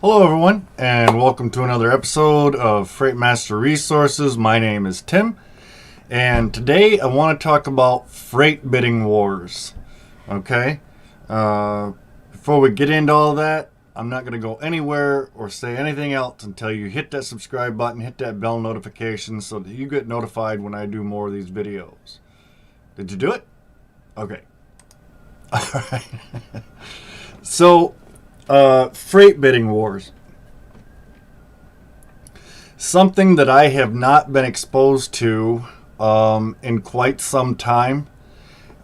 Hello, everyone, and welcome to another episode of Freight Master Resources. My name is Tim, and today I want to talk about freight bidding wars. Okay? Before we get into all that, I'm not going to go anywhere or say anything else until you hit that subscribe button, hit that bell notification so that you get notified when I do more of these videos. Did you do it? Okay. All right. So, freight bidding wars. Something that I have not been exposed to in quite some time,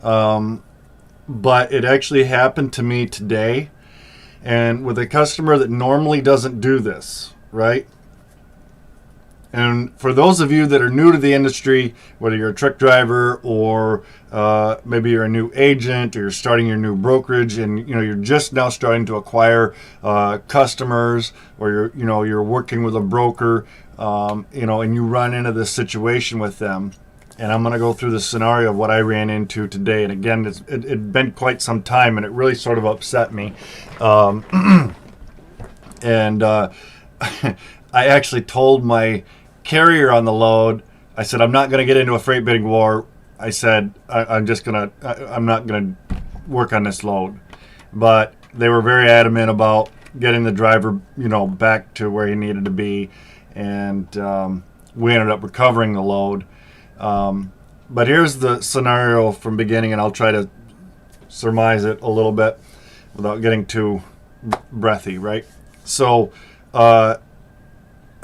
but it actually happened to me today, and with a customer that normally doesn't do this, right? And for those of you that are new to the industry, whether you're a truck driver or maybe you're a new agent or you're starting your new brokerage and you're just now starting to acquire customers, or you're working with a broker, and you run into this situation with them. And I'm going to go through the scenario of what I ran into today. And again, it'd been quite some time, and it really sort of upset me. And I actually told my carrier on the load, I said, I'm not going to get into a freight bidding war. I said, I'm not going to work on this load. But they were very adamant about getting the driver, back to where he needed to be. And we ended up recovering the load. But here's the scenario from beginning, and I'll try to surmise it a little bit without getting too breathy, right? So I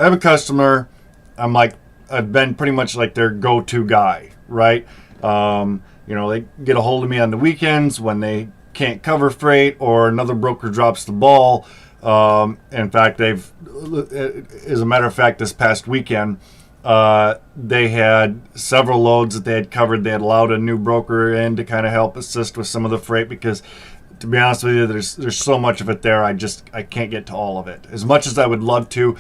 have a customer. I've been pretty much like their go-to guy, right? They get a hold of me on the weekends when they can't cover freight or another broker drops the ball. In fact, as a matter of fact, this past weekend, they had several loads that they had covered. They had allowed a new broker in to kind of help assist with some of the freight because, to be honest with you, there's so much of it there. I can't get to all of it. As much as I would love to,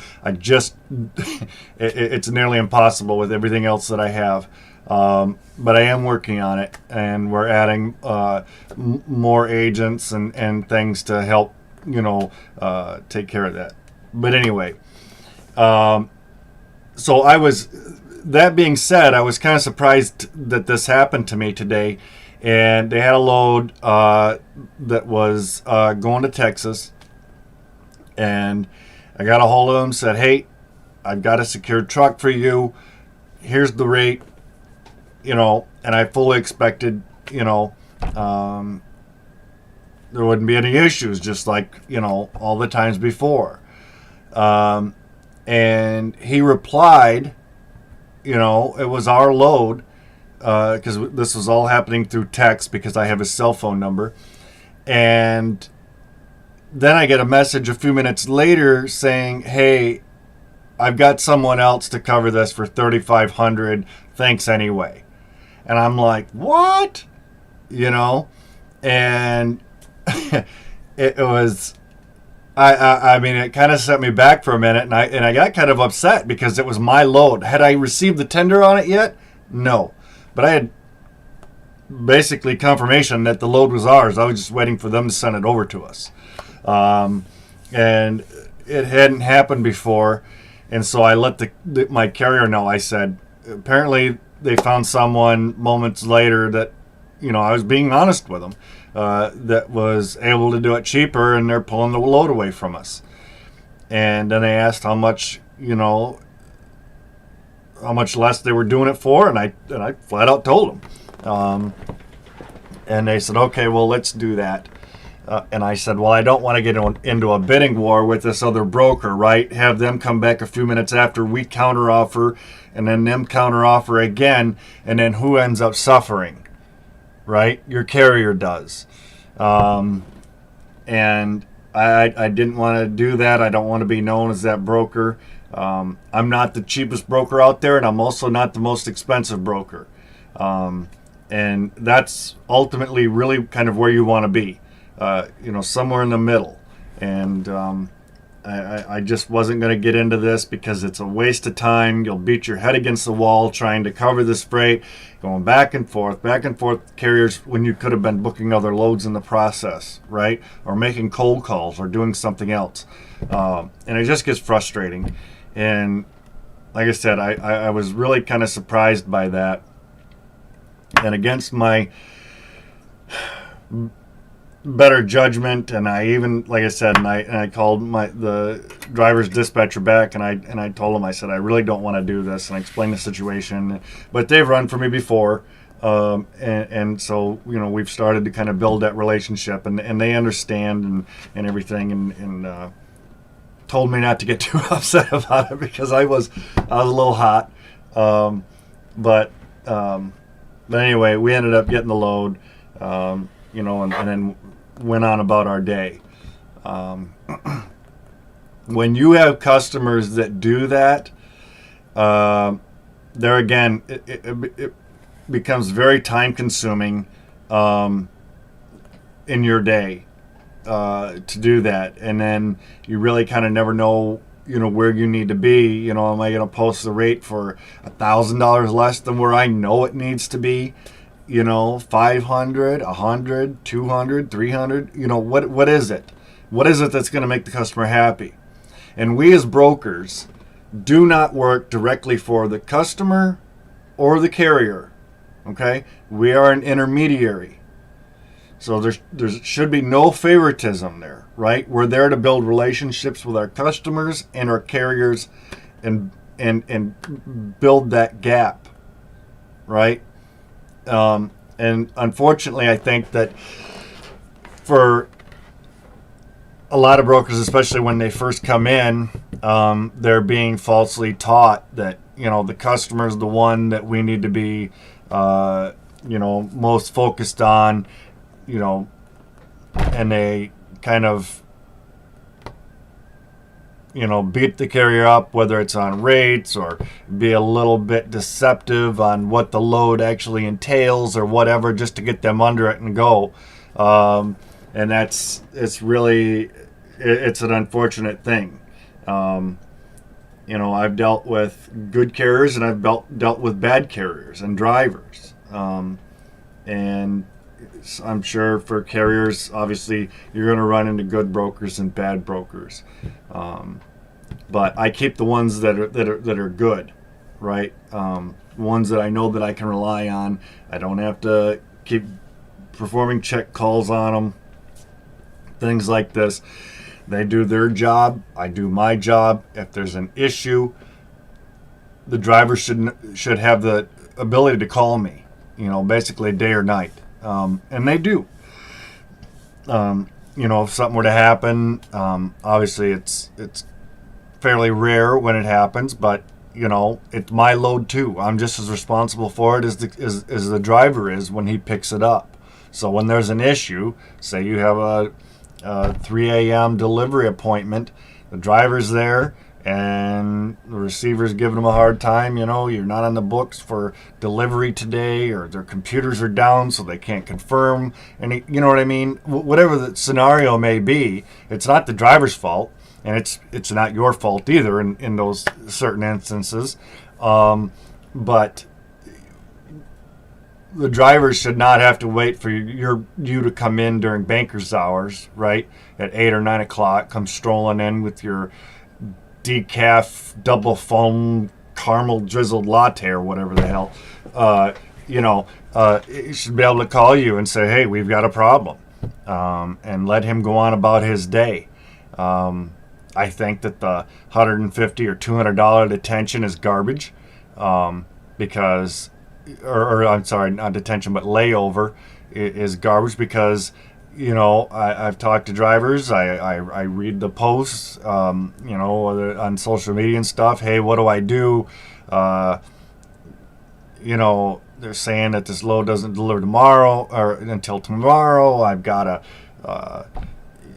it's nearly impossible with everything else that I have. But I am working on it, and we're adding more agents and things to help take care of that. But anyway, so that being said, I was kind of surprised that this happened to me today. And they had a load that was going to Texas. And I got a hold of them, said, hey, I've got a secured truck for you. Here's the rate, and I fully expected, there wouldn't be any issues, just like, all the times before. And he replied, it was our load. Because this was all happening through text because I have his cell phone number. And then I get a message a few minutes later saying, hey, I've got someone else to cover this for $3,500. Thanks anyway. And I'm like, what? And it was, I mean, it kind of set me back for a minute, and I got kind of upset because it was my load. Had I received the tender on it yet? No. But I had basically confirmation that the load was ours. I was just waiting for them to send it over to us. And it hadn't happened before. And so I let my carrier know. I said, apparently they found someone moments later that, I was being honest with them, that was able to do it cheaper, and they're pulling the load away from us. And then they asked how much less they were doing it for, and I flat out told them. And they said, okay, well, let's do that. And I said, well, I don't want to get into a bidding war with this other broker, right? Have them come back a few minutes after we counteroffer, and then them counteroffer again, and then who ends up suffering, right? Your carrier does. And I didn't want to do that. I don't want to be known as that broker. I'm not the cheapest broker out there, and I'm also not the most expensive broker. And that's ultimately really kind of where you want to be, somewhere in the middle. And I just wasn't going to get into this because it's a waste of time. You'll beat your head against the wall trying to cover this freight, going back and forth carriers when you could have been booking other loads in the process, right? Or making cold calls or doing something else. And it just gets frustrating. And like I said, I was really kind of surprised by that. And against my better judgment, and I even, like I said, and I called the driver's dispatcher back, and I told him, I said, I really don't want to do this, and I explained the situation, but they've run for me before, and so we've started to kind of build that relationship, and they understand and everything, and told me not to get too upset about it because I was a little hot, but anyway, we ended up getting the load. And then went on about our day. When you have customers that do that, there again, it becomes very time consuming in your day to do that. And then you really kind of never know, where you need to be. Am I going to post the rate for $1,000 less than where I know it needs to be? 500, 100, 200, 300, what is it? What is it that's going to make the customer happy? And we as brokers do not work directly for the customer or the carrier, okay? We are an intermediary. So there should be no favoritism there, right? We're there to build relationships with our customers and our carriers and build that gap, right? And unfortunately, I think that for a lot of brokers, especially when they first come in, they're being falsely taught that, the customer is the one that we need to be, most focused on, and they kind of, beat the carrier up, whether it's on rates or be a little bit deceptive on what the load actually entails or whatever, just to get them under it and go. And it's an unfortunate thing. I've dealt with good carriers and I've dealt with bad carriers and drivers. And I'm sure for carriers, obviously, you're going to run into good brokers and bad brokers. But I keep the ones that are good, right? Ones that I know that I can rely on. I don't have to keep performing check calls on them. Things like this. They do their job. I do my job. If there's an issue, the driver should have the ability to call me, basically day or night. And they do. If something were to happen, obviously it's fairly rare when it happens, but it's my load too. I'm just as responsible for it as the driver is when he picks it up. So when there's an issue, say you have a 3 a.m. delivery appointment, the driver's there and the receiver's giving them a hard time, you're not on the books for delivery today, or their computers are down so they can't confirm, and you know what I mean? Whatever the scenario may be, it's not the driver's fault, and it's not your fault either in those certain instances. But the drivers should not have to wait for you to come in during banker's hours, right? At 8 or 9 o'clock, come strolling in with your decaf double foam caramel drizzled latte or whatever the hell. He should be able to call you and say, hey, we've got a problem, and let him go on about his day. I think that the $150 or $200 detention is garbage, because, or I'm sorry, not detention, but layover is garbage because, I've talked to drivers. I read the posts, on social media and stuff. Hey, what do I do? They're saying that this load doesn't deliver tomorrow or until tomorrow. I've got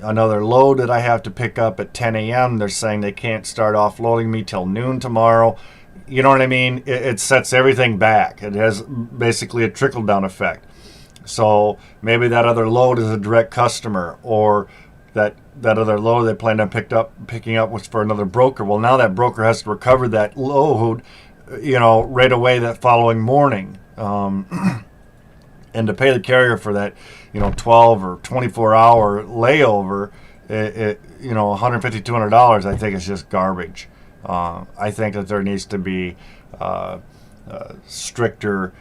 another load that I have to pick up at 10 a.m. They're saying they can't start offloading me till noon tomorrow. You know what I mean? It sets everything back. It has basically a trickle-down effect. So maybe that other load is a direct customer, or that other load they planned on picking up was for another broker. Well, now that broker has to recover that load, right away that following morning. And to pay the carrier for that, 12 or 24 hour layover, $150, $200, I think it's just garbage. I think that there needs to be stricter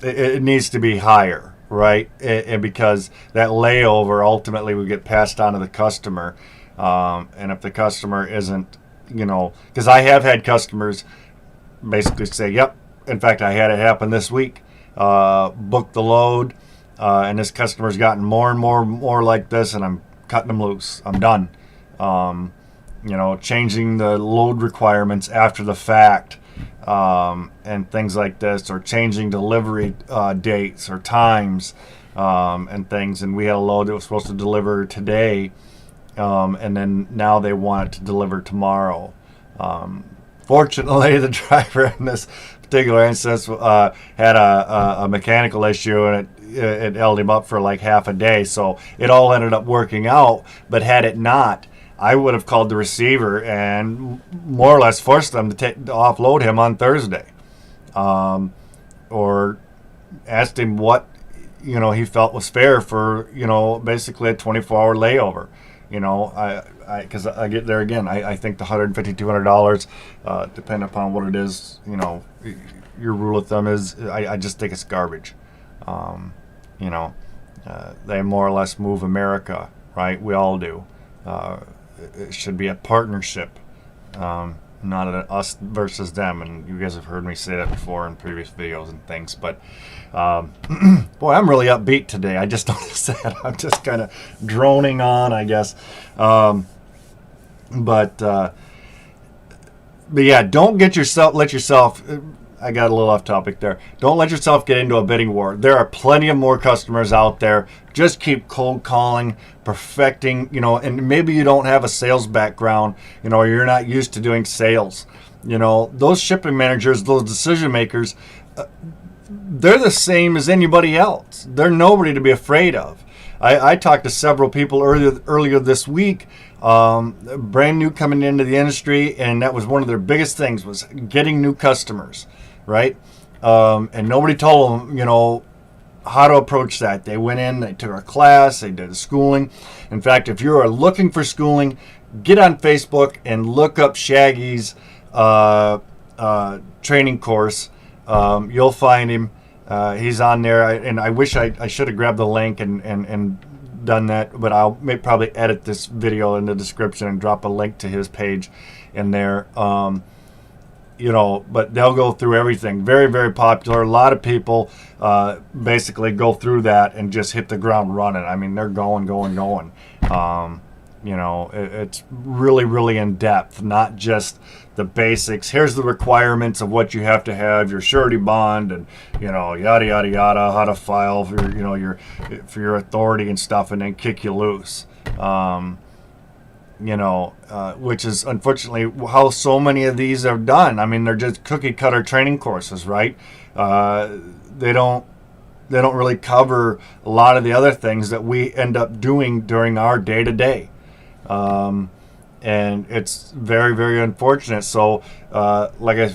it needs to be higher, right? And because that layover ultimately would get passed on to the customer. And if the customer isn't, because I have had customers basically say, yep, in fact, I had it happen this week, booked the load, and this customer's gotten more and more like this, and I'm cutting them loose. I'm done. Changing the load requirements after the fact, and things like this, or changing delivery dates or times, and things. And we had a load that was supposed to deliver today, and then now they want it to deliver tomorrow. Fortunately, the driver in this particular instance had a mechanical issue, and it held him up for like half a day. So it all ended up working out. But had it not, I would have called the receiver and more or less forced them to offload him on Thursday, or asked him what he felt was fair for basically a 24-hour layover. Because I get there again. I think the $150, $200, depending upon what it is, your rule of thumb is. I just think it's garbage. They more or less move America, right? We all do. It should be a partnership, not an us versus them. And you guys have heard me say that before in previous videos and things. But boy, I'm really upbeat today. I just noticed that. I'm just kind of droning on, I guess. But yeah, don't let yourself. I got a little off topic there. Don't let yourself get into a bidding war. There are plenty of more customers out there. Just keep cold calling, perfecting, and maybe you don't have a sales background, or you're not used to doing sales. Those shipping managers, those decision makers, they're the same as anybody else. They're nobody to be afraid of. I talked to several people earlier this week, brand new coming into the industry, and that was one of their biggest things was getting new customers, right? And nobody told them, how to approach that. They went in, they took a class, they did a schooling. In fact, if you are looking for schooling, get on Facebook and look up Shaggy's training course. You'll find him. He's on there, and I wish I should have grabbed the link and done that, but I'll probably edit this video in the description and drop a link to his page in there. But they'll go through everything. Very, very popular. A lot of people basically go through that and just hit the ground running. I mean, they're going. It's really, really in depth, not just the basics. Here's the requirements of what you have to have, your surety bond, and yada yada yada, how to file for for your authority and stuff, and then kick you loose. Which is unfortunately how so many of these are done. I mean, they're just cookie cutter training courses, right? They don't really cover a lot of the other things that we end up doing during our day to day. And it's very, very unfortunate. So, like I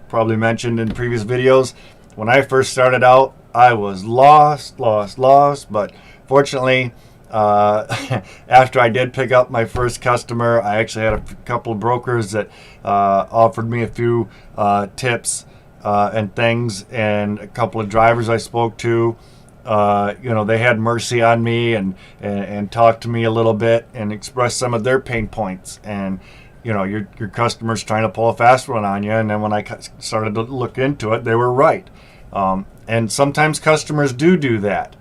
probably mentioned in previous videos, when I first started out, I was lost. But fortunately, after I did pick up my first customer, I actually had a couple of brokers that offered me a few tips and things, and a couple of drivers I spoke to. They had mercy on me and talked to me a little bit and expressed some of their pain points. And your customers trying to pull a fast one on you, and then when I started to look into it, they were right. And sometimes customers do that.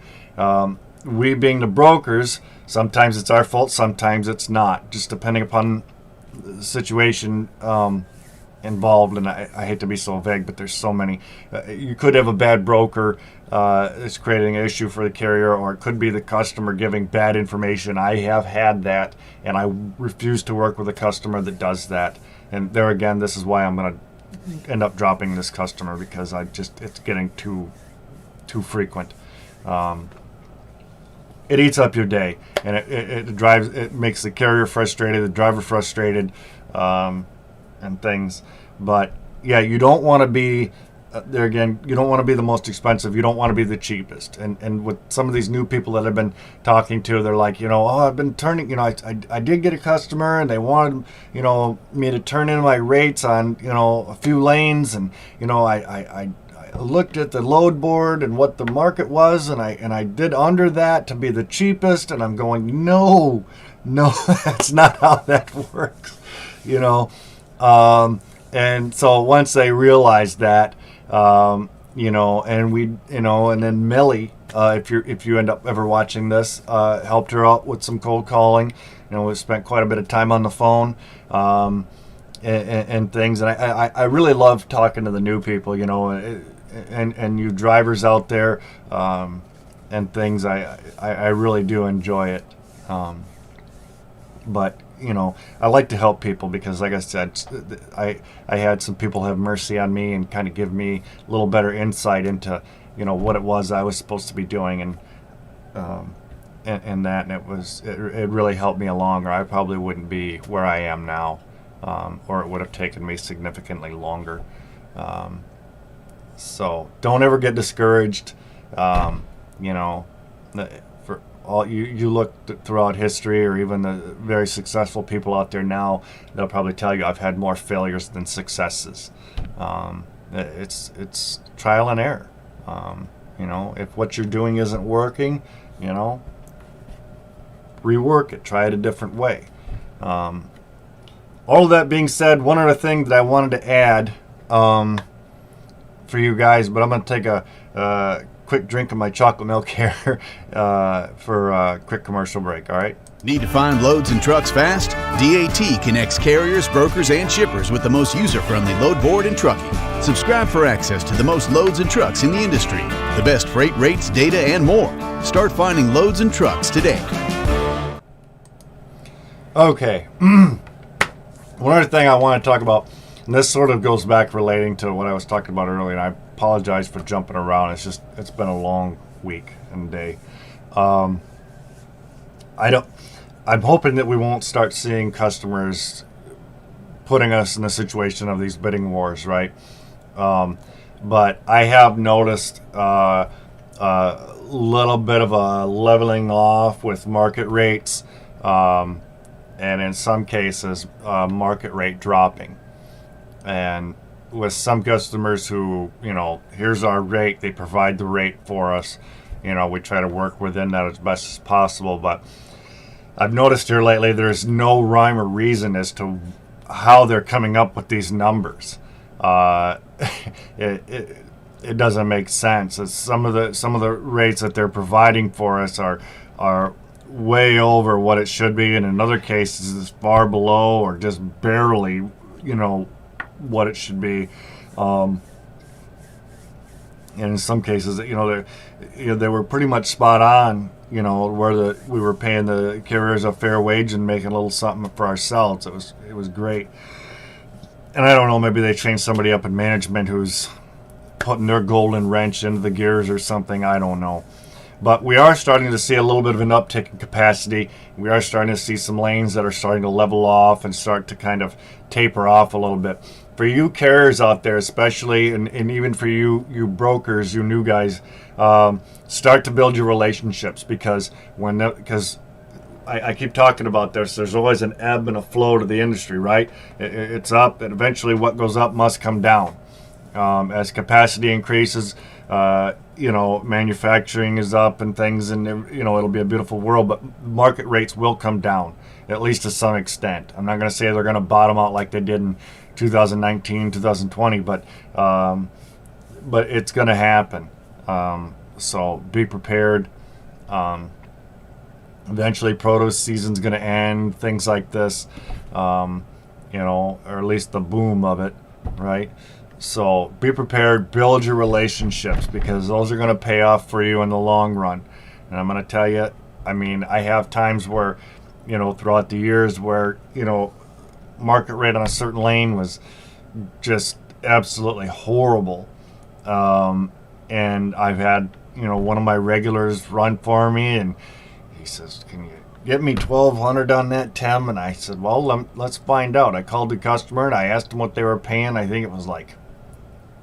We being the brokers, sometimes it's our fault, sometimes it's not, just depending upon the situation involved. And I hate to be so vague, but there's so many. You could have a bad broker that's creating an issue for the carrier, or it could be the customer giving bad information. I have had that, and I refuse to work with a customer that does that. And there again, this is why I'm going to end up dropping this customer, because it's getting too too frequent. It eats up your day, and it makes the carrier frustrated, the driver frustrated, and things. But yeah, you don't want to be there again. You don't want to be the most expensive. You don't want to be the cheapest. And with some of these new people that I've been talking to, they're like, I've been turning. I did get a customer, and they wanted me to turn in my rates on a few lanes, and I looked at the load board and what the market was, and I did under that to be the cheapest, and I'm going, no, that's not how that works, and so once they realized that, and then Millie, if you end up ever watching this, helped her out with some cold calling. We spent quite a bit of time on the phone, and things, and I really love talking to the new people, and you drivers out there, and things. I really do enjoy it, but I like to help people because, like I said, I had some people have mercy on me and kind of give me a little better insight into what it was I was supposed to be doing, and it really helped me along, or I probably wouldn't be where I am now, or it would have taken me significantly longer. So don't ever get discouraged. For all you look throughout history, or even the very successful people out there now, they'll probably tell you I've had more failures than successes. It's trial and error. If what you're doing isn't working, rework it, try it a different way. All of that being said, one other thing that I wanted to add, for you guys, but I'm going to take a quick drink of my chocolate milk here for a quick commercial break, all right? Need to find loads and trucks fast? DAT connects carriers, brokers, and shippers with the most user-friendly load board in trucking. Subscribe for access to the most loads and trucks in the industry, the best freight rates, data, and more. Start finding loads and trucks today. Okay. One other thing I want to talk about, and this sort of goes back relating to what I was talking about earlier, and I apologize for jumping around. It's been a long week and day. I'm hoping that we won't start seeing customers putting us in a situation of these bidding wars, right? But I have noticed a little bit of a leveling off with market rates, and in some cases, market rate dropping. And with some customers who, here's our rate, they provide the rate for us. We try to work within that as best as possible. But I've noticed here lately there's no rhyme or reason as to how they're coming up with these numbers. It doesn't make sense. Some of the rates that they're providing for us are way over what it should be, and in other cases it's far below or just barely, what it should be, and in some cases, they were pretty much spot on, where we were paying the carriers a fair wage and making a little something for ourselves. It was great, and I don't know, maybe they changed somebody up in management who's putting their golden wrench into the gears or something. I don't know. But we are starting to see a little bit of an uptick in capacity. We are starting to see some lanes that are starting to level off and start to kind of taper off a little bit. For you carriers out there especially, and even for you brokers, you new guys, start to build your relationships, because I keep talking about this, there's always an ebb and a flow to the industry, right? It's up, and eventually what goes up must come down. As capacity increases, manufacturing is up and things, and it'll be a beautiful world, but market rates will come down, at least to some extent. I'm not going to say they're going to bottom out like they did in 2019, 2020, but it's going to happen. So be prepared. Eventually produce season's going to end, things like this, or at least the boom of it, right? So be prepared, build your relationships, because those are going to pay off for you in the long run. And I'm going to tell you, I have times where, throughout the years where, market rate on a certain lane was just absolutely horrible. and I've had, one of my regulars run for me, and he says, "Can you get me 1,200 on that, Tim?" And I said, "Well, let's find out." I called the customer and I asked them what they were paying. I think it was like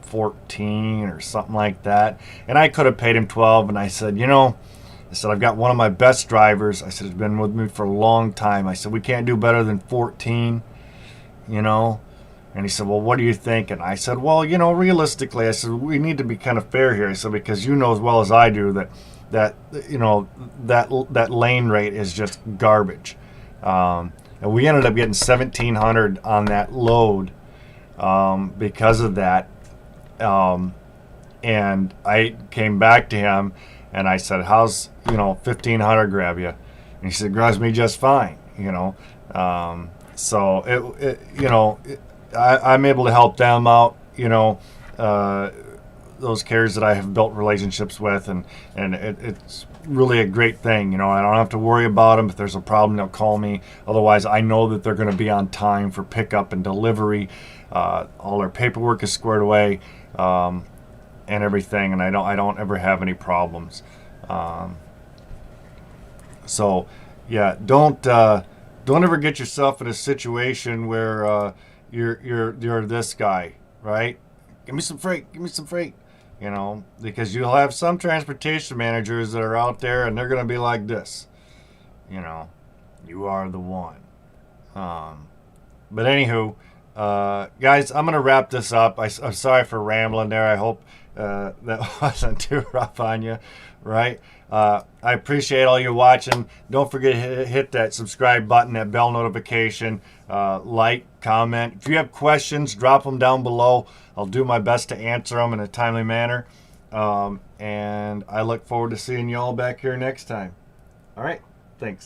14 or something like that, and I could have paid him 12. And I said, I've got one of my best drivers. I said, he's been with me for a long time. I said, we can't do better than 14, And he said, well, what do you think? And I said, well, realistically, I said, we need to be kind of fair here. I said, because you know as well as I do that that lane rate is just garbage. And we ended up getting 1,700 on that load because of that. And I came back to him and I said, how's 1,500 grab you? And he said, grabs me just fine. So I'm able to help them out, those carriers that I have built relationships with, and it's really a great thing. I don't have to worry about them. If there's a problem, they'll call me. Otherwise, I know that they're going to be on time for pickup and delivery. All their paperwork is squared away, and everything, and I don't ever have any problems. So yeah, don't ever get yourself in a situation where you're this guy, right? Give me some freight, because you'll have some transportation managers that are out there and they're going to be like this, you are the one. But anywho, guys, I'm going to wrap this up. I'm sorry for rambling there. I hope that wasn't too rough on you, right? I appreciate all you watching. Don't forget to hit that subscribe button, that bell notification, like, comment. If you have questions, drop them down below. I'll do my best to answer them in a timely manner. And I look forward to seeing you all back here next time. All right, thanks.